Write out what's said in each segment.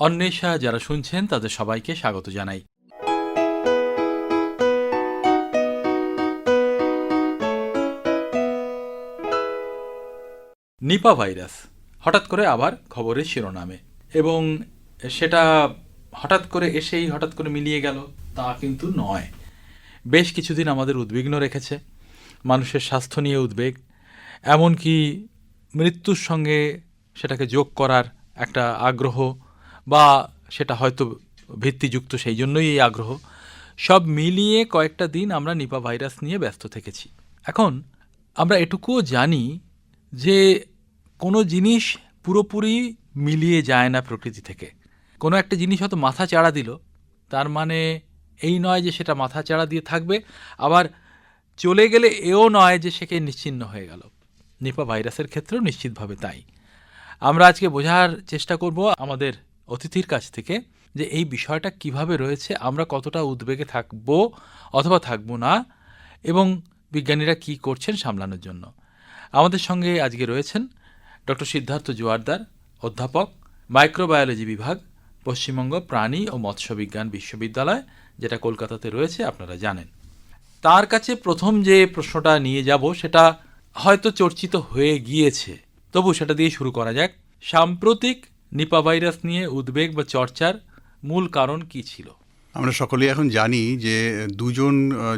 অন্বেষা যারা শুনছেন তাদের সবাইকে স্বাগত জানাই। নিপা ভাইরাস হঠাৎ করে আবার খবরের শিরোনামে, এবং সেটা হঠাৎ করে এসেই হঠাৎ করে মিলিয়ে গেল তা কিন্তু নয়। বেশ কিছুদিন আমাদের উদ্বিগ্ন রেখেছে, মানুষের স্বাস্থ্য নিয়ে উদ্বেগ, এমনকি মৃত্যুর সঙ্গে সেটাকে যোগ করার একটা আগ্রহ, বা সেটা হয়তো ভিত্তিযুক্ত, সেই জন্যই এই আগ্রহ, সব মিলিয়ে কয়েকটা দিন আমরা নিপা ভাইরাস নিয়ে ব্যস্ত থেকেছি। এখন আমরা এটুকুও জানি যে কোনো জিনিস পুরোপুরি মিলিয়ে যায় না প্রকৃতি থেকে। কোনো একটা জিনিস হয়তো মাথা চাড়া দিল, তার মানে এই নয় যে সেটা মাথা চাড়া দিয়ে থাকবে, আবার চলে গেলে এও নয় যে সেকে নিশ্চিহ্ন হয়ে গেল। নিপা ভাইরাসের ক্ষেত্রেও নিশ্চিতভাবে তাই। আমরা আজকে বোঝার চেষ্টা করব আমাদের অতিথির কাছ থেকে যে এই বিষয়টা কিভাবে রয়েছে, আমরা কতটা উদ্বেগে থাকব অথবা থাকব না, এবং বিজ্ঞানীরা কি করছেন সামলানোর জন্য। আমাদের সঙ্গে আজকে রয়েছেন ডক্টর সিদ্ধার্থ জোয়ারদার, অধ্যাপক, মাইক্রোবায়োলজি বিভাগ, পশ্চিমবঙ্গ প্রাণী ও মৎস্য বিজ্ঞান বিশ্ববিদ্যালয়, যেটা কলকাতাতে রয়েছে, আপনারা জানেন। তার কাছে প্রথম যে প্রশ্নটা নিয়ে যাব সেটা হয়তো চর্চিত হয়ে গিয়েছে, তবু সেটা দিয়ে শুরু করা যাক। সাম্প্রতিক নিপা ভাইরাস নিয়ে উদ্বেগ বা চর্চার মূল কারণ কি ছিল? আমরা সকলেই এখন জানি যে দুজন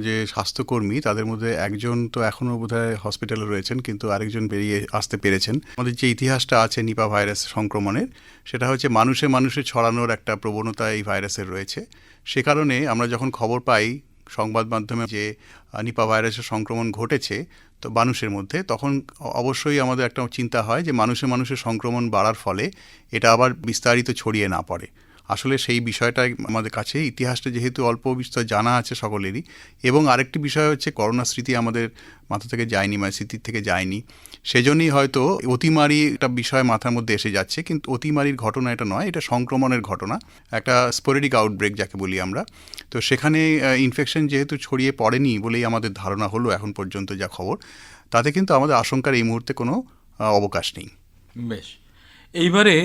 যে স্বাস্থ্যকর্মী, তাদের মধ্যে একজন তো এখনও বোধহয় হসপিটালে রয়েছেন, কিন্তু আরেকজন বেরিয়ে আসতে পেরেছেন। আমাদের যে ইতিহাসটা আছে নিপা ভাইরাস সংক্রমণের, সেটা হচ্ছে মানুষে ছড়ানোর একটা প্রবণতা এই ভাইরাসের রয়েছে। সে কারণে আমরা যখন খবর পাই সংবাদ মাধ্যমে যে নিপা ভাইরাসের সংক্রমণ ঘটেছে তো মানুষের মধ্যে, তখন অবশ্যই আমাদের একটা চিন্তা হয় যে মানুষে সংক্রমণ বাড়ার ফলে এটা আবার বিস্তারিত ছড়িয়ে না পড়ে। আসলে সেই বিষয়টা আমাদের কাছে ইতিহাসটা যেহেতু অল্প বিস্তর জানা আছে সকলেরই, এবং আরেকটি বিষয় হচ্ছে করোনা স্মৃতি আমাদের মাথা থেকে যায়নি, মানে স্মৃতির থেকে যায়নি, সেজন্যই হয়তো অতিমারি একটা বিষয় মাথার মধ্যে এসে যাচ্ছে। কিন্তু অতিমারির ঘটনা এটা নয়, এটা সংক্রমণের ঘটনা, একটা স্পোরেডিক আউটব্রেক যাকে বলি আমরা। তো সেখানে ইনফেকশন যেহেতু ছড়িয়ে পড়েনি বলেই আমাদের ধারণা হলো এখন পর্যন্ত যা খবর, তাতে কিন্তু আমাদের আশঙ্কার এই মুহূর্তে কোনো অবকাশ নেই। বেশ, এইবারে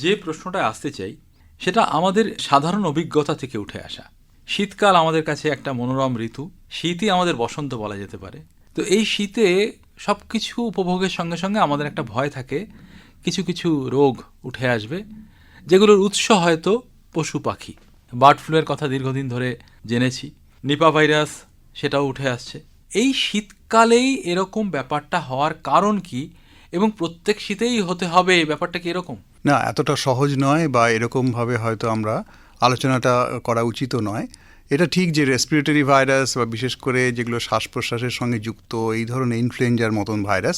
যে প্রশ্নটা আসতে চাই সেটা আমাদের সাধারণ অভিজ্ঞতা থেকে উঠে আসা। শীতকাল আমাদের কাছে একটা মনোরম ঋতু, শীতই আমাদের বসন্ত বলা যেতে পারে। তো এই শীতে সব কিছু উপভোগের সঙ্গে সঙ্গে আমাদের একটা ভয় থাকে কিছু কিছু রোগ উঠে আসবে, যেগুলোর উৎস হয়তো পশু পাখি। বার্ড ফ্লুয়ের কথা দীর্ঘদিন ধরে জেনেছি, নিপা ভাইরাস সেটাও উঠে আসছে। এই শীতকালেই এরকম ব্যাপারটা হওয়ার কারণ কি, এবং প্রত্যেক শীতেই হতে হবে, ব্যাপারটা কি এরকম? না, এতটা সহজ নয়, বা এরকমভাবে হয়তো আমরা আলোচনাটা করা উচিতও নয়। এটা ঠিক যে রেসপিরেটরি ভাইরাস বা বিশেষ করে যেগুলো শ্বাস প্রশ্বাসের সঙ্গে যুক্ত, এই ধরনের ইনফ্লুয়েঞ্জার মতন ভাইরাস,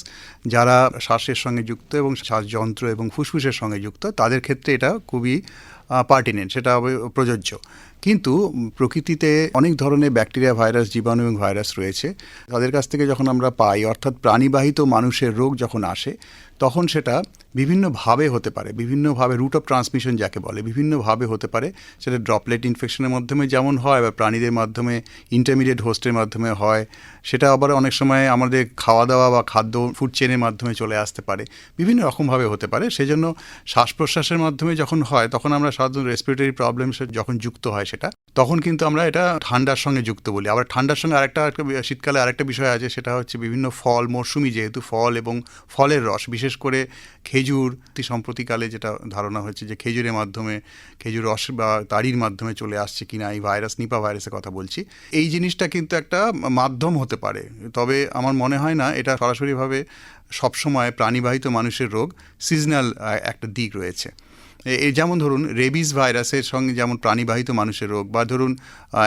যারা শ্বাসের সঙ্গে যুক্ত এবং শ্বাসযন্ত্র এবং ফুসফুসের সঙ্গে যুক্ত, তাদের ক্ষেত্রে এটা খুবই পার্টিনেন্ট, সেটা প্রযোজ্য। কিন্তু প্রকৃতিতে অনেক ধরনের ব্যাকটেরিয়া, ভাইরাস, জীবাণু এবং ভাইরাস রয়েছে। তাদের কাছ থেকে যখন আমরা পাই, অর্থাৎ প্রাণীবাহিত মানুষের রোগ যখন আসে, তখন সেটা বিভিন্নভাবে হতে পারে, বিভিন্নভাবে রুট অফ ট্রান্সমিশন যাকে বলে, বিভিন্নভাবে হতে পারে। সেটা ড্রপলেট ইনফেকশনের মাধ্যমে যেমন হয়, বা প্রাণীদের মাধ্যমে ইন্টারমিডিয়েট হোস্টের মাধ্যমে হয়, সেটা আবার অনেক সময় আমাদের খাওয়া দাওয়া বা খাদ্য ফুড চেনের মাধ্যমে চলে আসতে পারে, বিভিন্ন রকমভাবে হতে পারে। সেজন্য শ্বাস প্রশ্বাসের মাধ্যমে যখন হয়, তখন আমরা সাধারণত রেসপিরেটরি প্রবলেম যখন যুক্ত হয় সেটা, তখন কিন্তু আমরা এটা ঠান্ডার সঙ্গে যুক্ত বলি। আবার ঠান্ডার সঙ্গে শীতকালে আরেকটা বিষয় আছে, সেটা হচ্ছে বিভিন্ন ফল, মরশুমি যেহেতু ফল এবং ফলের রস, বিশেষ করে খেজুর, সম্প্রতিকালে যেটা ধারণা হচ্ছে যে খেজুরের মাধ্যমে, খেজুর রস বা তাড়ির মাধ্যমে চলে আসছে কিনা এই ভাইরাস, নিপা ভাইরাসের কথা বলছি। এই জিনিসটা কিন্তু একটা মাধ্যম হতে পারে, তবে আমার মনে হয় না এটা সরাসরিভাবে সবসময় প্রাণীবাহিত মানুষের রোগ। সিজনাল একটা দিক রয়েছে। যেমন ধরুন রেবিস ভাইরাসের সঙ্গে যেমন প্রাণীবাহিত মানুষের রোগ, বা ধরুন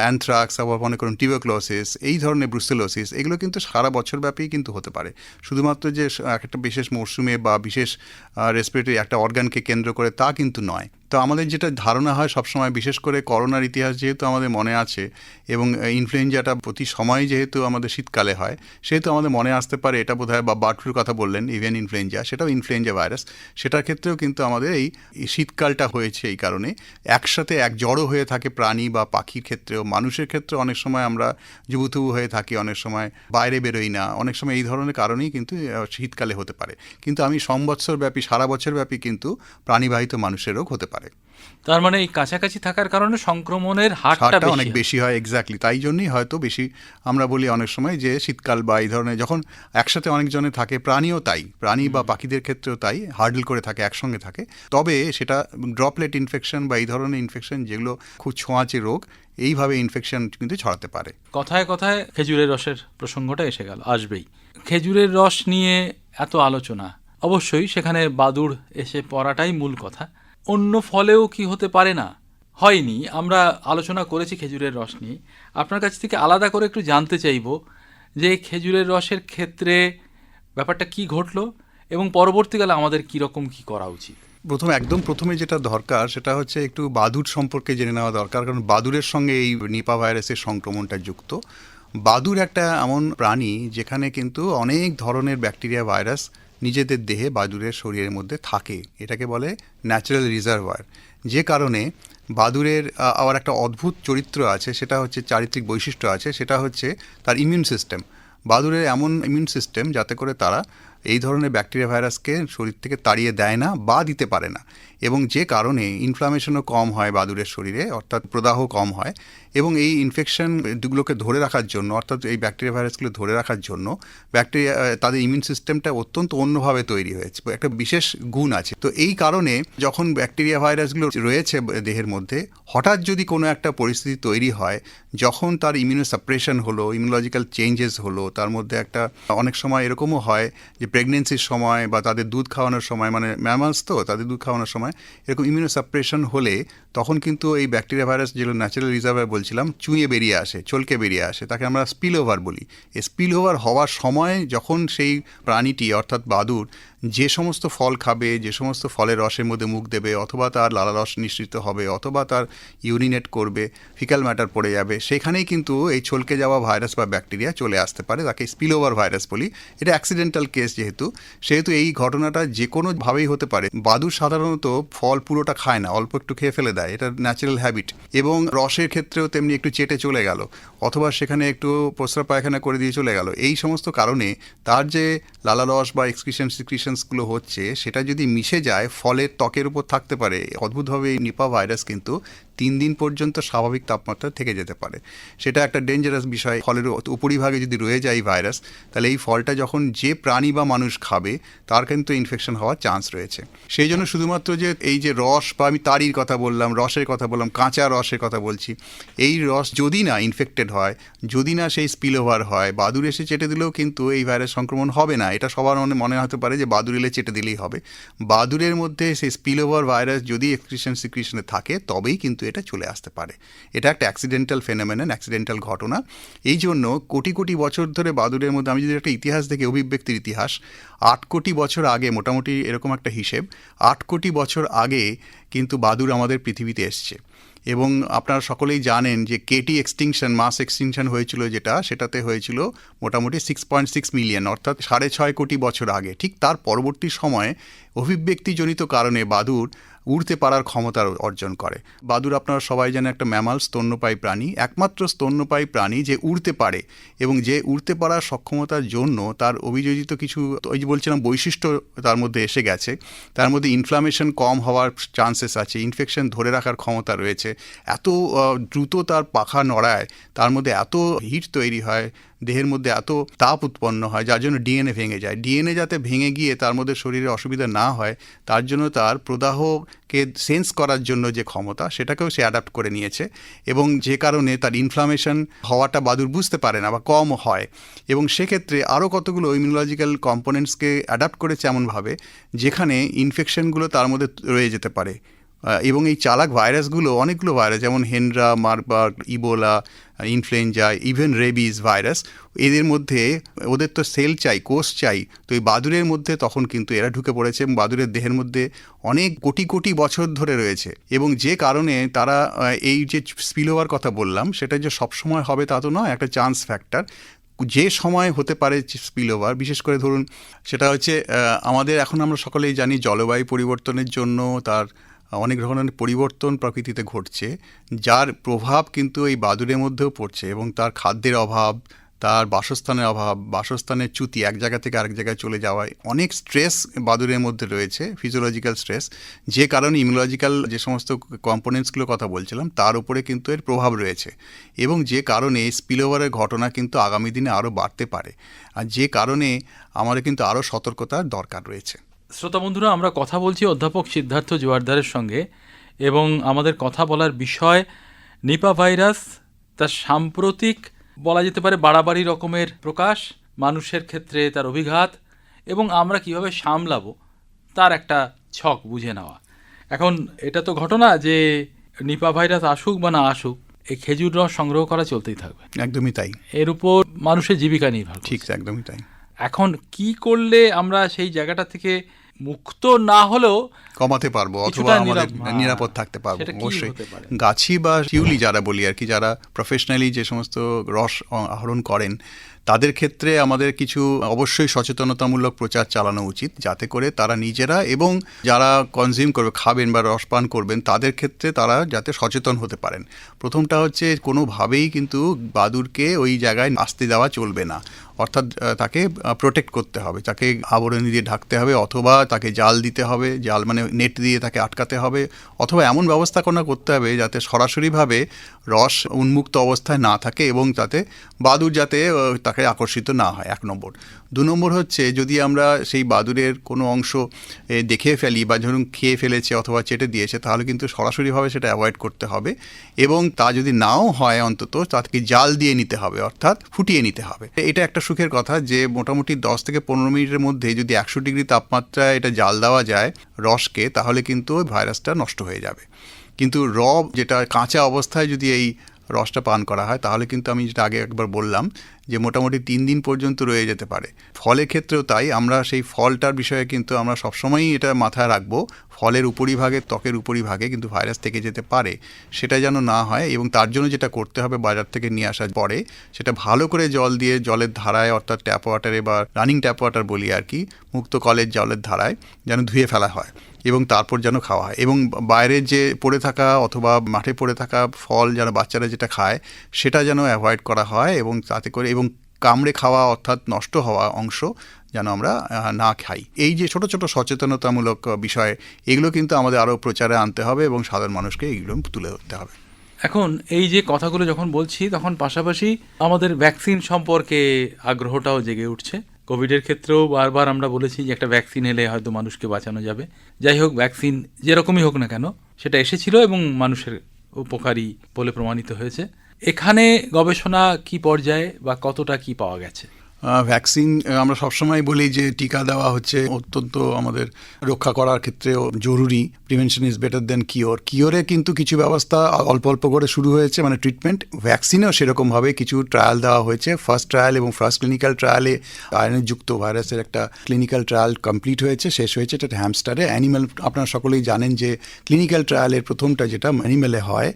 অ্যানথ্রাক্স, আবার মনে করুন টিউবারকুলোসিস, এই ধরনের ব্রুসেলোসিস, এগুলো কিন্তু সারা বছর ব্যাপী কিন্তু হতে পারে। শুধুমাত্র যে একটা বিশেষ মরশুমে বা বিশেষ রেসপিরেটরি একটা অর্গানকে কেন্দ্র করে তা কিন্তু নয়। তো আমাদের যেটা ধারণা হয় সবসময়, বিশেষ করে করোনার ইতিহাস যেহেতু আমাদের মনে আছে, এবং ইনফ্লুয়েঞ্জাটা প্রতি সময় যেহেতু আমাদের শীতকালে হয়, সেহেতু আমাদের মনে আসতে পারে এটা বোধহয়, বা বার্ড ফ্লুর কথা বললেন, এভিয়ান ইনফ্লুয়েঞ্জা, সেটাও ইনফ্লুয়েঞ্জা ভাইরাস। সেটার ক্ষেত্রেও কিন্তু আমাদের এই শীতকালটা হয়েছে এই কারণে একসাথে জড়ো হয়ে থাকে প্রাণী বা পাখির ক্ষেত্রেও। মানুষের ক্ষেত্রে অনেক সময় আমরা জুবুথুবু হয়ে থাকি, অনেক সময় বাইরে বেরোই না, অনেক সময় এই ধরনের কারণেই কিন্তু শীতকালে হতে পারে। কিন্তু আমি সংবৎসর ব্যাপী, সারা বছর ব্যাপী কিন্তু প্রাণীবাহিত মানুষের রোগ হতে পারে। তার মানে এই কাছাকাছি থাকার কারণে সংক্রমণের হারটা হারটা অনেক বেশি বেশি হয়, এক্স্যাক্টলি। তাই জন্যই হয়তো বেশি আমরা বলি অনেক সময় যে শীতকাল বা এই ধরনের যখন একসাথে অনেকজনে থাকে, প্রাণীও তাই, প্রাণী বা পাখিদের ক্ষেত্রেও তাই, হার্ডল করে থাকে, একসঙ্গে থাকে, তবে সেটা ড্রপলেট ইনফেকশন বা এই ধরনের ইনফেকশন যেগুলো খুব ছোঁয়াচে রোগ, এইভাবে ইনফেকশন কিন্তু ছড়াতে পারে। কথায় কথায় খেজুরের রসের প্রসঙ্গটা এসে গেল, আসবেই। খেজুরের রস নিয়ে এত আলোচনা, অবশ্যই সেখানে বাদুড় এসে পড়াটাই মূল কথা। অন্য ফলেও কি হতে পারে না? হয়নি, আমরা আলোচনা করেছি খেজুরের রস নিয়ে। আপনার কাছ থেকে আলাদা করে একটু জানতে চাইব যে খেজুরের রসের ক্ষেত্রে ব্যাপারটা কি ঘটলো এবং পরবর্তীকালে আমাদের কীরকম কি করা উচিত। একদম প্রথমে যেটা দরকার সেটা হচ্ছে একটু বাদুড় সম্পর্কে জেনে নেওয়া দরকার, কারণ বাদুড়ের সঙ্গে এই নিপা ভাইরাসের সংক্রমণটা যুক্ত। বাদুড় একটা এমন প্রাণী যেখানে কিন্তু অনেক ধরনের ব্যাকটেরিয়া, ভাইরাস নিজেদের দেহে বাদুড়ের শরীরের মধ্যে থাকে। এটাকে বলে ন্যাচারাল রিজার্ভার। যে কারণে বাদুড়ের আবার একটা অদ্ভুত চরিত্র আছে, সেটা হচ্ছে চারিত্রিক বৈশিষ্ট্য আছে, সেটা হচ্ছে তার ইমিউন সিস্টেম। বাদুড়ের এমন ইমিউন সিস্টেম যাতে করে তারা এই ধরনের ব্যাকটেরিয়া, ভাইরাসকে শরীর থেকে তাড়িয়ে দেয় না বা দিতে পারে না, এবং যে কারণে ইনফ্লামেশনও কম হয় বাদুড়ের শরীরে, অর্থাৎ প্রদাহ কম হয়। এবং এই ইনফেকশনগুলোকে ধরে রাখার জন্য, অর্থাৎ এই ব্যাকটেরিয়া, ভাইরাসগুলো ধরে রাখার জন্য ব্যাকটেরিয়া, তাদের ইমিউন সিস্টেমটা অত্যন্ত অন্যভাবে তৈরি হয়েছে, একটা বিশেষ গুণ আছে। তো এই কারণে যখন ব্যাকটেরিয়া, ভাইরাসগুলো রয়েছে দেহের মধ্যে, হঠাৎ যদি কোনো একটা পরিস্থিতি তৈরি হয় যখন তার ইমিউনোসাপ্রেশন হলো, ইমিউনোলজিক্যাল চেঞ্জেস হলো, তার মধ্যে একটা অনেক সময় এরকমও হয় যে প্রেগনেন্সির সময় বা তাদের দুধ খাওয়ানোর সময়, মানে ম্যামালস তো, তাদের দুধ খাওয়ানোর সময় এরকম ইমিউনোসাপ্রেশন হলে তখন কিন্তু এই ব্যাকটেরিয়া, ভাইরাস যেগুলো ন্যাচারাল রিজার্ভার বলছিলাম, চুঁয়ে বেরিয়ে আসে, চলকে বেরিয়ে আসে, তাকে আমরা স্পিল ওভার বলি। এই স্পিল ওভার হওয়ার সময় যখন সেই প্রাণীটি, অর্থাৎ বাদুড়, যে সমস্ত ফল খাবে, যে সমস্ত ফলের রসের মধ্যে মুখ দেবে, অথবা তার লালারস নিঃসৃত হবে, অথবা তার ইউরিনেট করবে, ফিক্যাল ম্যাটার পড়ে যাবে, সেখানেই কিন্তু এই ছলকে যাওয়া ভাইরাস বা ব্যাকটেরিয়া চলে আসতে পারে। তাকে স্পিল ওভার ভাইরাস বলি। এটা অ্যাক্সিডেন্টাল কেস সেহেতু এই ঘটনাটা যে কোনোভাবেই হতে পারে। বাদুড় সাধারণত ফল পুরোটা খায় না, অল্প একটু খেয়ে ফেলে দেয়, এটা ন্যাচারাল হ্যাবিট। এবং রসের ক্ষেত্রেও তেমনি একটু চেটে চলে গেল, অথবা সেখানে একটু প্রস্রাব পায়খানা করে দিয়ে চলে গেল। এই সমস্ত কারণে তার যে লালারস বা সিক্রিশনসগুলো হচ্ছে, সেটা যদি মিশে যায় ফলের ত্বকের উপর থাকতে পারে। অদ্ভুতভাবে এই নিপা ভাইরাস কিন্তু 3 দিন পর্যন্ত স্বাভাবিক তাপমাত্রা থেকে যেতে পারে। সেটা একটা ডেঞ্জারাস বিষয়। ফলের উপরিভাগে যদি রয়ে যায় এই ভাইরাস, তাহলে এই ফলটা যখন যে প্রাণী বা মানুষ খাবে তার কিন্তু ইনফেকশন হওয়ার চান্স রয়েছে। সেই জন্য শুধুমাত্র যে এই যে রস, বা আমি তারির কথা বললাম, রসের কথা বললাম, কাঁচা রসের কথা বলছি, এই রস যদি না ইনফেক্টেড হয়, যদি না সেই স্পিল ওভার হয়, বাদুড় এসে চেটে দিলেও কিন্তু এই ভাইরাস সংক্রমণ হবে না। এটা সবার মনে হতে পারে যে বাদুড় এলে চেটে দিলেই হবে। বাদুড়ের মধ্যে সেই স্পিল ওভার ভাইরাস যদি সিক্রিশনে থাকে, তবেই কিন্তু এটা চলে আসতে পারে। এটা একটা অ্যাক্সিডেন্টাল ফেনোমেনন, অ্যাক্সিডেন্টাল ঘটনা। এই জন্য কোটি কোটি বছর ধরে বাদুড়ের মধ্যে, আমি যদি একটা ইতিহাস দেখি, অভিব্যক্তির ইতিহাস, 8 কোটি বছর আগে, মোটামুটি এরকম একটা হিসেব, 8 কোটি বছর আগে কিন্তু বাদুড় আমাদের পৃথিবীতে এসছে। এবং আপনারা সকলেই জানেন যে কেটি এক্সটিংশন, মাস এক্সটিংশন হয়েছিল সেটাতে হয়েছিল মোটামুটি 6.6 মিলিয়ন, অর্থাৎ 6.5 কোটি বছর আগে। ঠিক তার পরবর্তী সময়ে অভিব্যক্তিজনিত কারণে বাদুড় উড়তে পারার ক্ষমতা অর্জন করে। বাদুড় আপনারা সবাই জানেন একটা ম্যামাল, স্তন্যপায়ী প্রাণী, একমাত্র স্তন্যপায়ী প্রাণী যে উড়তে পারে, এবং যে উড়তে পারার সক্ষমতার জন্য তার অভিযোজিত কিছু, ওই যে বলছিলাম, বৈশিষ্ট্য তার মধ্যে এসে গেছে। তার মধ্যে ইনফ্লামেশন কম হওয়ার চান্সেস আছে, ইনফেকশন ধরে রাখার ক্ষমতা রয়েছে, এত দ্রুত তার পাখা নড়ায়, তার মধ্যে এত হিট তৈরি হয়, দেহের মধ্যে এত তাপ উৎপন্ন হয়, যার জন্য ডিএনএ ভেঙে যায়। ডিএনএ যাতে ভেঙে গিয়ে তার মধ্যে শরীরে অসুবিধা না হয়, তার জন্য তার প্রদাহকে সেন্স করার জন্য যে ক্ষমতা, সেটাকেও সে অ্যাডাপ্ট করে নিয়েছে। এবং যে কারণে তার ইনফ্লামেশন হওয়াটা বাদুড় বুঝতে পারে না বা কম হয়। এবং সেক্ষেত্রে আরও কতগুলো ইমিউনোলজিক্যাল কম্পোনেন্টসকে অ্যাডাপ্ট করেছে এমনভাবে যেখানে ইনফেকশনগুলো তার মধ্যে রয়ে যেতে পারে। এবং এই চালাক ভাইরাসগুলো, অনেকগুলো ভাইরাস, যেমন Hendra, Marburg, Ebola, influenza, even rabies virus, এদের মধ্যে ওদের তো সেল চাই, কোষ চাই। তো এই বাদুড়ের মধ্যে তখন কিন্তু এরা ঢুকে পড়েছে এবং বাদুড়ের দেহের মধ্যে অনেক কোটি কোটি বছর ধরে রয়েছে। এবং যে কারণে তারা, এই যে স্পিলওভার কথা বললাম, সেটা যে সবসময় হবে তা তো নয়, একটা চান্স ফ্যাক্টর। যে সময় হতে পারে স্পিল ওভার, বিশেষ করে ধরুন সেটা হচ্ছে আমাদের, এখন আমরা সকলেই জানি জলবায়ু পরিবর্তনের জন্য তার অনেক ধরনের পরিবর্তন প্রকৃতিতে ঘটছে, যার প্রভাব কিন্তু এই বাদুড়ের মধ্যেও পড়ছে। এবং তার খাদ্যের অভাব, তার বাসস্থানের অভাব, বাসস্থানের চ্যুতি, এক জায়গা থেকে আরেক জায়গায় চলে যাওয়ায় অনেক স্ট্রেস বাদুড়ের মধ্যে রয়েছে, ফিজিওলজিক্যাল স্ট্রেস, যে কারণে ইমিউনোলজিক্যাল যে সমস্ত কম্পোনেন্টসগুলোর কথা বলছিলাম তার উপরে কিন্তু এর প্রভাব রয়েছে, এবং যে কারণে স্পিলওভারের ঘটনা কিন্তু আগামী দিনে আরও বাড়তে পারে, আর যে কারণে আমাদের কিন্তু আরও সতর্কতার দরকার রয়েছে। শ্রোতা বন্ধুরা, আমরা কথা বলছি অধ্যাপক সিদ্ধার্থ জোয়ারদারের সঙ্গে, এবং আমাদের কথা বলার বিষয় নিপা ভাইরাস, তার সাম্প্রতিক বলা যেতে পারে বাড়াবাড়ি রকমের প্রকাশ, মানুষের ক্ষেত্রে তার অভিঘাত, এবং আমরা কিভাবে সামলাবো তার একটা ছক বুঝে নেওয়া। এখন এটা তো ঘটনা যে নিপা ভাইরাস আসুক বা না আসুক, এই খেজুর রস সংগ্রহ করা চলতেই থাকবে। একদমই তাই, এর উপর মানুষের জীবিকা নির্ভর করছে। ঠিক, একদমই তাই। এখন কি করলে আমরা সেই জায়গাটা থেকে মুক্ত না হলেও কমাতে পারবো অথবা কিছুটা আমাদের নিরাপদ থাকতে পারবো? সেটা কি অবশ্যই হতে পারে? গাছি বা শিউলি যারা বলি আর কি, যারা প্রফেশনালি যে সমস্ত রস আহরণ করেন, তাদের ক্ষেত্রে আমাদের কিছু অবশ্যই সচেতনতামূলক প্রচার চালানো উচিত, যাতে করে তারা নিজেরা এবং যারা কনজিউম করবে, খাবেন বা রস পান করবেন, তাদের ক্ষেত্রে তারা যাতে সচেতন হতে পারেন। প্রথমটা হচ্ছে কোনোভাবেই কিন্তু বাদুড়কে ওই জায়গায় আসতে দেওয়া চলবে না, অর্থাৎ তাকে প্রোটেক্ট করতে হবে, তাকে আবরণী দিয়ে ঢাকতে হবে, অথবা তাকে জাল দিতে হবে, জাল মানে নেট দিয়ে তাকে আটকাতে হবে, অথবা এমন ব্যবস্থাপনা করতে হবে যাতে সরাসরিভাবে রস উন্মুক্ত অবস্থায় না থাকে এবং তাতে বাদুড় যাতে তাকে আকর্ষিত না হয়, 1 নম্বর। 2 নম্বর হচ্ছে যদি আমরা সেই বাদুড়ের কোনো অংশ দেখে ফেলি বা ধরুন খেয়ে ফেলেছে অথবা চেটে দিয়েছে, তাহলে কিন্তু সরাসরিভাবে সেটা অ্যাভয়েড করতে হবে, এবং তা যদি নাও হয় অন্তত তাকে জাল দিয়ে নিতে হবে, অর্থাৎ ফুটিয়ে নিতে হবে। এটা একটা সুখের কথা যে মোটামুটি 10 থেকে 15 মিনিটের মধ্যে যদি 100 ডিগ্রি তাপমাত্রায় এটা জাল দেওয়া যায় রসকে, তাহলে কিন্তু ওই ভাইরাসটা নষ্ট হয়ে যাবে। কিন্তু যেটা কাঁচা অবস্থায় যদি এই রসটা পান করা হয়, তাহলে কিন্তু আমি যেটা আগে একবার বললাম যে মোটামুটি 3 দিন পর্যন্ত রয়ে যেতে পারে। ফলের ক্ষেত্রেও তাই, আমরা সেই ফলটার বিষয়ে কিন্তু আমরা সবসময়ই এটা মাথায় রাখবো, ফলের উপরিভাগে, ত্বকের উপরিভাগে কিন্তু ভাইরাস থেকে যেতে পারে, সেটা যেন না হয়। এবং তার জন্য যেটা করতে হবে, বাজার থেকে নিয়ে আসার পরে সেটা ভালো করে জল দিয়ে, জলের ধারায়, অর্থাৎ ট্যাপ ওয়াটারে বা রানিং ট্যাপ ওয়াটার বলি আর কি, মুক্ত কলের জলের ধারায় যেন ধুয়ে ফেলা হয় এবং তারপর যেন খাওয়া হয়। এবং বাইরে যে পড়ে থাকা অথবা মাঠে পড়ে থাকা ফল যেন বাচ্চারা যেটা খায় সেটা যেন অ্যাভয়েড করা হয়, এবং তাতে করে এবং কামড়ে খাওয়া অর্থাৎ নষ্ট হওয়া অংশ যেন আমরা না খাই। এই যে ছোট ছোট সচেতনতামূলক বিষয়, এগুলো কিন্তু আমাদের আরও প্রচারে আনতে হবে এবং সাধারণ মানুষকে এগুলো তুলে ধরতে হবে। এখন এই যে কথাগুলো যখন বলছি, তখন পাশাপাশি আমাদের ভ্যাকসিন সম্পর্কে আগ্রহটাও জেগে উঠছে। কোভিডের ক্ষেত্রেও বারবার আমরা বলেছি যে একটা ভ্যাকসিন এলে হয়তো মানুষকে বাঁচানো যাবে। যাই হোক, ভ্যাকসিন যেরকমই হোক না কেন, সেটা এসেছিল এবং মানুষের উপকারী বলে প্রমাণিত হয়েছে। এখানে গবেষণা কি পর্যায়ে বা কতটা কি পাওয়া গেছে? ভ্যাকসিন আমরা সবসময় বলি যে টিকা দেওয়া হচ্ছে অত্যন্ত আমাদের রক্ষা করার ক্ষেত্রেও জরুরি। Prevention is better than cure. কিওরে কিন্তু কিছু ব্যবস্থা অল্প অল্প করে শুরু হয়েছে, মানে ট্রিটমেন্ট। ভ্যাকসিনেও সেরকমভাবে কিছু ট্রায়াল দেওয়া হয়েছে। ফার্স্ট ট্রায়াল এবং ফার্স্ট ক্লিনিক্যাল ট্রায়ালে আরএনএ যুক্ত ভাইরাসের একটা ক্লিনিক্যাল ট্রায়াল কমপ্লিট হয়েছে, শেষ হয়েছে। এটা হ্যামস্টারে। অ্যানিম্যাল, আপনারা সকলেই জানেন যে ক্লিনিক্যাল ট্রায়ালের প্রথমটা যেটা অ্যানিম্যালে হয়,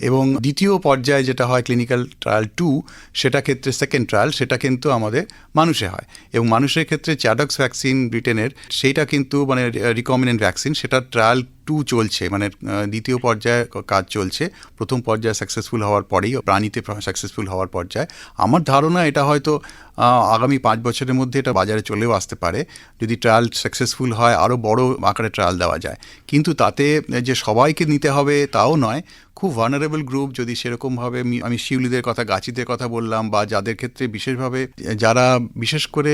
এবং দ্বিতীয় পর্যায়ে যেটা হয় ক্লিনিক্যাল ট্রায়াল 2, সেটা ক্ষেত্রে সেকেন্ড ট্রায়াল, সেটা কিন্তু আমাদের মানুষে হয়। এবং মানুষের ক্ষেত্রে চ্যাডক্স ভ্যাকসিন ব্রিটেনের, সেইটা কিন্তু মানে রিকম্বিনেন্ট ভ্যাকসিন, সেটা ট্রায়াল 2 চলছে, মানে দ্বিতীয় পর্যায়ে কাজ চলছে। প্রথম পর্যায়ে সাকসেসফুল হওয়ার পরেই প্রাণীতে সাকসেসফুল হওয়ার পর্যায়ে। আমার ধারণা এটা হয়তো আগামী 5 বছরের মধ্যে এটা বাজারে চলেও আসতে পারে, যদি ট্রায়াল সাকসেসফুল হয়, আরও বড় আকারে ট্রায়াল দেওয়া যায়। কিন্তু তাতে যে সবাইকে নিতে হবে তাও নয়, খুব ভালনারেবল গ্রুপ, যদি সেরকমভাবে, আমি শিউলিদের কথা, গাছিদের কথা বললাম, বা যাদের ক্ষেত্রে বিশেষভাবে, যারা বিশেষ করে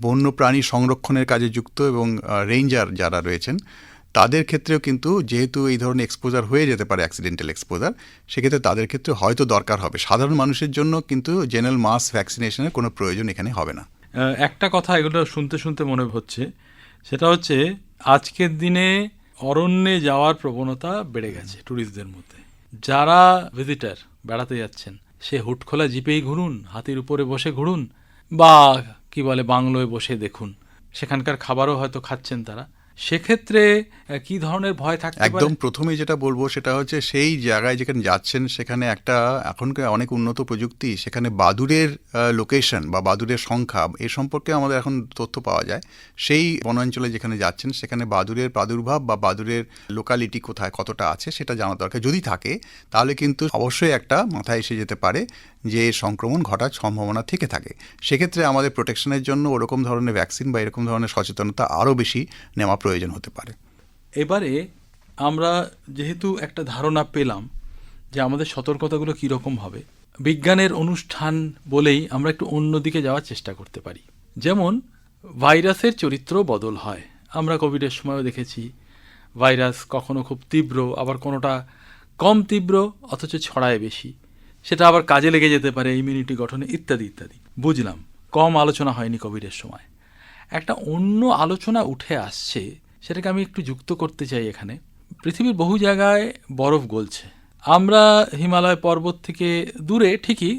বন্য প্রাণী সংরক্ষণের কাজে যুক্ত এবং রেঞ্জার যারা রয়েছেন, তাদের ক্ষেত্রেও কিন্তু যেহেতু এই ধরনের এক্সপোজার হয়ে যেতে পারে, অ্যাক্সিডেন্টাল এক্সপোজার, সেক্ষেত্রে তাদের ক্ষেত্রে হয়তো দরকার হবে। সাধারণ মানুষের জন্য কিন্তু জেনারেল মাস ভ্যাকসিনেশনের কোনো প্রয়োজন এখানে হবে না। একটা কথা এগুলো শুনতে শুনতে মনে হচ্ছে, সেটা হচ্ছে আজকের দিনে অরণ্যে যাওয়ার প্রবণতা বেড়ে গেছে ট্যুরিস্টদের মধ্যে। যারা ভিজিটার, বেড়াতে যাচ্ছেন, সে হুটখোলা জিপেই ঘুরুন, হাতির উপরে বসে ঘুরুন, বা কি বলে বাংলোয় বসে দেখুন, সেখানকার খাবারও হয়তো খাচ্ছেন তারা। সেক্ষেত্রে কি ধরনের ভয় থাকতে পারে? একদম প্রথমে যেটা বলবো সেটা হচ্ছে সেই জায়গায় যেখানে যাচ্ছেন সেখানে একটা এখনকার অনেক উন্নত প্রযুক্তি, সেখানে বাদুড়ের লোকেশন বা বাদুড়ের সংখ্যা এ সম্পর্কে আমাদের এখন তথ্য পাওয়া যায়। সেই বনাঞ্চলে যেখানে যাচ্ছেন সেখানে বাদুড়ের প্রাদুর্ভাব বা বাদুড়ের লোকালিটি কোথায় কতটা আছে সেটা জানা দরকার। যদি থাকে তাহলে কিন্তু অবশ্যই একটা মাথায় এসে যেতে পারে যে সংক্রমণ ঘটার সম্ভাবনা থেকে থাকে। সেক্ষেত্রে আমাদের প্রোটেকশনের জন্য ওরকম ধরনের ভ্যাকসিন বা এরকম ধরনের সচেতনতা আরও বেশি নেওয়া প্রয়োজন হতে পারে। এবারে আমরা যেহেতু একটা ধারণা পেলাম যে আমাদের সতর্কতাগুলো কীরকম হবে, বিজ্ঞানের অনুষ্ঠান বলেই আমরা একটু অন্যদিকে যাওয়ার চেষ্টা করতে পারি। যেমন ভাইরাসের চরিত্র বদল হয়। আমরা কোভিডের সময়ও দেখেছি ভাইরাস কখনো খুব তীব্র, আবার কোনোটা কম তীব্র অথচ ছড়ায় বেশি, সেটা আবার কাজে লেগে যেতে পারে ইমিউনিটি গঠনে, ইত্যাদি ইত্যাদি। বুঝলাম কম আলোচনা হয়নি কোভিডের সময়। একটা অন্য আলোচনা উঠে আসছে, সেটাকে আমি একটু যুক্ত করতে চাই এখানে। পৃথিবীর বহু জায়গায় বরফ গলছে। আমরা হিমালয় পর্বত থেকে দূরে ঠিকই,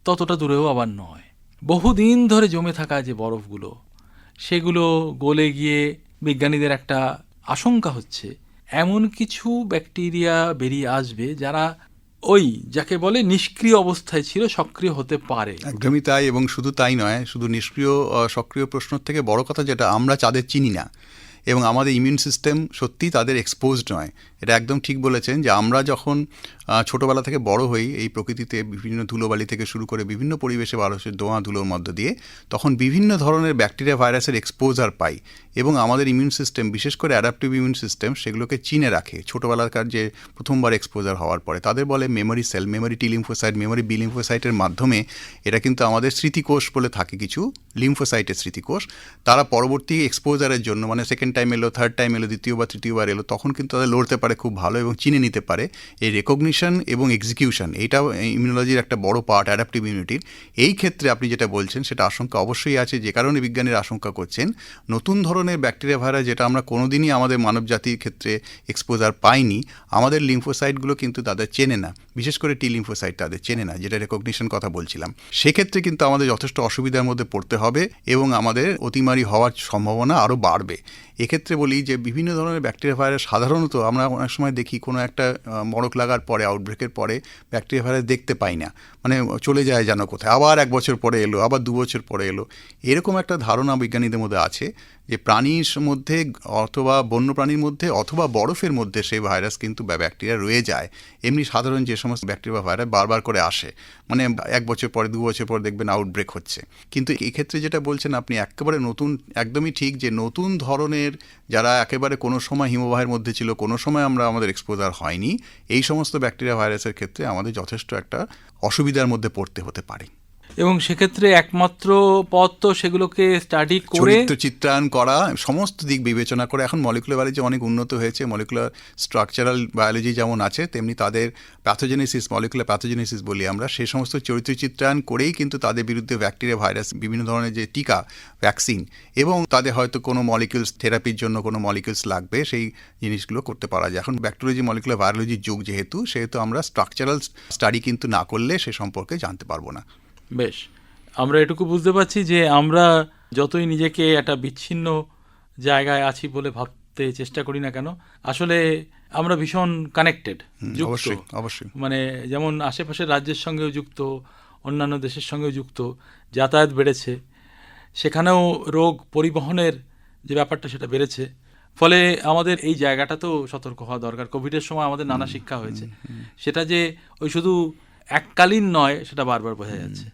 ততটা দূরেও আবার নয়। বহুদিন ধরে জমে থাকা যে বরফগুলো, সেগুলো গলে গিয়ে বিজ্ঞানীদের একটা আশঙ্কা হচ্ছে এমন কিছু ব্যাকটেরিয়া বেরিয়ে আসবে যারা ওই যাকে বলে নিষ্ক্রিয় অবস্থায় ছিল সক্রিয় হতে পারে। একদমই তাই, এবং শুধু তাই নয়, শুধু নিষ্ক্রিয় সক্রিয় প্রশ্ন থেকে বড় কথা যেটা, আমরা তাদের চিনি না এবং আমাদের ইমিউন সিস্টেম সত্যিই তাদের এক্সপোজড নয়। এটা একদম ঠিক বলেছেন যে আমরা যখন ছোটোবেলা থেকে বড় হই এই প্রকৃতিতে, বিভিন্ন ধুলোবালি থেকে শুরু করে বিভিন্ন পরিবেশে মানুষের ধোঁয়া ধুলোর মধ্য দিয়ে, তখন বিভিন্ন ধরনের ব্যাকটেরিয়া ভাইরাসের এক্সপোজার পাই এবং আমাদের ইমিউন সিস্টেম, বিশেষ করে অ্যাডাপটিভ ইমিউন সিস্টেম, সেগুলোকে চিনে রাখে। ছোটোবেলাকার যে প্রথমবার এক্সপোজার হওয়ার পরে তাদের বলে memory cell, memory T lymphocyte, memory B লিম্ফোসাইটের মাধ্যমে এটা কিন্তু আমাদের স্মৃতিকোষ বলে থাকে কিছু লিম্ফোসাইটের স্মৃতিকোষ। তারা পরবর্তী এক্সপোজারের জন্য, মানে সেকেন্ড টাইম এলো, থার্ড টাইম এলো, দ্বিতীয় বা তৃতীয়বার এলো, তখন কিন্তু তাদের লড়তে পারে খুব ভালো এবং চিনে নিতে পারে। এই রেকগনিশন এবং এক্সিকিউশন, এইটাও ইমিউনোলজির একটা বড় পার্ট, অ্যাডাপটিভ ইমিউনিটির। এই ক্ষেত্রে আপনি যেটা বলছেন সেটা আশঙ্কা অবশ্যই আছে, যে কারণে বিজ্ঞানীরা আশঙ্কা করছেন নতুন ধরনের ব্যাকটেরিয়া ভাইরাস যেটা আমরা কোনোদিনই আমাদের মানব জাতির ক্ষেত্রে এক্সপোজার পাইনি, আমাদের লিম্ফোসাইটগুলো কিন্তু তাদের চেনে না, বিশেষ করে টি লিম্ফোসাইট তাদের চেনে না, যেটা রেকগনিশন কথা বলছিলাম। সেক্ষেত্রে কিন্তু আমাদের যথেষ্ট অসুবিধার মধ্যে পড়তে হবে এবং আমাদের অতিমারি হওয়ার সম্ভাবনা আরও বাড়বে। এক্ষেত্রে বলি যে বিভিন্ন ধরনের ব্যাকটেরিয়া ভাইরাস সাধারণত আমরা অনেক সময় দেখি কোনো একটা মড়ক লাগার পরে, আউটব্রেকের পরে ব্যাকটেরিয়া ভাইরাস দেখতে পাই না, মানে চলে যায় যেন কোথায়, আবার 1 বছর পরে এলো, আবার 2 বছর পরে এলো। এরকম একটা ধারণা বিজ্ঞানীদের মধ্যে আছে যে প্রাণীর মধ্যে অথবা বন্য প্রাণীর মধ্যে অথবা বরফের মধ্যে সেই ভাইরাস কিন্তু ব্যাকটেরিয়া রয়ে যায়। এমনি সাধারণ যে সমস্ত ব্যাকটেরিয়া ভাইরাস বারবার করে আসে, মানে 1 বছর পরে 2 বছর পরে দেখবেন আউটব্রেক হচ্ছে। কিন্তু এক্ষেত্রে যেটা বলছেন আপনি একেবারে নতুন, একদমই ঠিক, যে নতুন ধরনের যারা একেবারে কোনো সময় হিমবাহের মধ্যে ছিল, কোনো সময় আমরা আমাদের এক্সপোজার হয়নি, এই সমস্ত ব্যাকটেরিয়া ভাইরাসের ক্ষেত্রে আমাদের যথেষ্ট একটা অসুবিধার মধ্যে পড়তে হতে পারে। এবং সেক্ষেত্রে একমাত্র পথ তো সেগুলোকে স্টাডি করে, চরিত্র চিত্রায়ন করা, সমস্ত দিক বিবেচনা করে। এখন মলিকুলার বায়োলজি অনেক উন্নত হয়েছে, মলিকুলার স্ট্রাকচারাল বায়োলজি যেমন আছে, তেমনি তাদের প্যাথোজেনেসিস, মলিকুলার প্যাথোজেনেসিস বলি আমরা, সেই সমস্ত চরিত্র চিত্রায়ন করেই কিন্তু তাদের বিরুদ্ধে ব্যাকটেরিয়া ভাইরাস, বিভিন্ন ধরনের যে টিকা, ভ্যাকসিন, এবং তাদের হয়তো কোনো মলিকুলস থেরাপির জন্য কোনো মলিকুলস লাগবে, সেই জিনিসগুলো করতে পারা যায়। এখন ব্যাকটেরিওলজি, মলিকুলার বায়োলজির যুগ সেহেতু আমরা স্ট্রাকচারাল স্টাডি কিন্তু না করলে সে সম্পর্কে জানতে পারবো না। বেশ, আমরা এটুকু বুঝতে পারছি যে আমরা যতই নিজেকে একটা বিচ্ছিন্ন জায়গায় আছি বলে ভাবতে চেষ্টা করি না কেন, আসলে আমরা ভীষণ কানেক্টেড, যুক্ত। অবশ্যই, মানে যেমন আশেপাশের রাজ্যের সঙ্গেও যুক্ত, অন্যান্য দেশের সঙ্গেও যুক্ত, যাতায়াত বেড়েছে, সেখানেও রোগ পরিবহনের যে ব্যাপারটা সেটা বেড়েছে। ফলে আমাদের এই জায়গাটা তো সতর্ক হওয়া দরকার। কোভিডের সময় আমাদের নানা শিক্ষা হয়েছে, সেটা যে ওই শুধু এককালীন নয় সেটা বারবার বোঝা যাচ্ছে।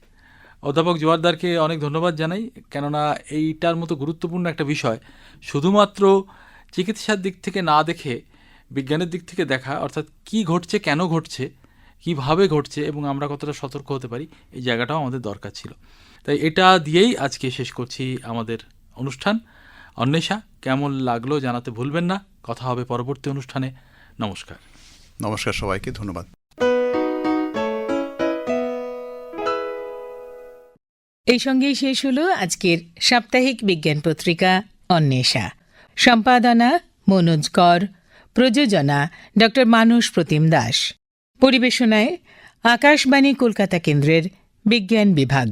অধ্যাপক জোয়ারদারকে অনেক ধন্যবাদ জানাই, কেননা এইটার মতো গুরুত্বপূর্ণ একটা বিষয় শুধুমাত্র চিকিৎসার দিক থেকে না দেখে বিজ্ঞানের দিক থেকে দেখা, অর্থাৎ কি ঘটছে, কেন ঘটছে, কিভাবে ঘটছে এবং আমরা কতটা সতর্ক হতে পারি, এই জায়গাটাও আমাদের দরকার ছিল। তাই এটা দিয়েই আজকে শেষ করছি আমাদের অনুষ্ঠান। অন্বেষা, কেমন লাগলো জানাতে ভুলবেন না। কথা হবে পরবর্তী অনুষ্ঠানে। নমস্কার। নমস্কার সবাইকে, ধন্যবাদ। এই সঙ্গেই শেষ হলো আজকের সাপ্তাহিক বিজ্ঞান পত্রিকা অন্বেষা। সম্পাদনা মনোজ কর, প্রযোজনা ডক্টর মানস প্রতিম দাস, পরিবেশনায় আকাশবাণী কলকাতা কেন্দ্রের বিজ্ঞান বিভাগ।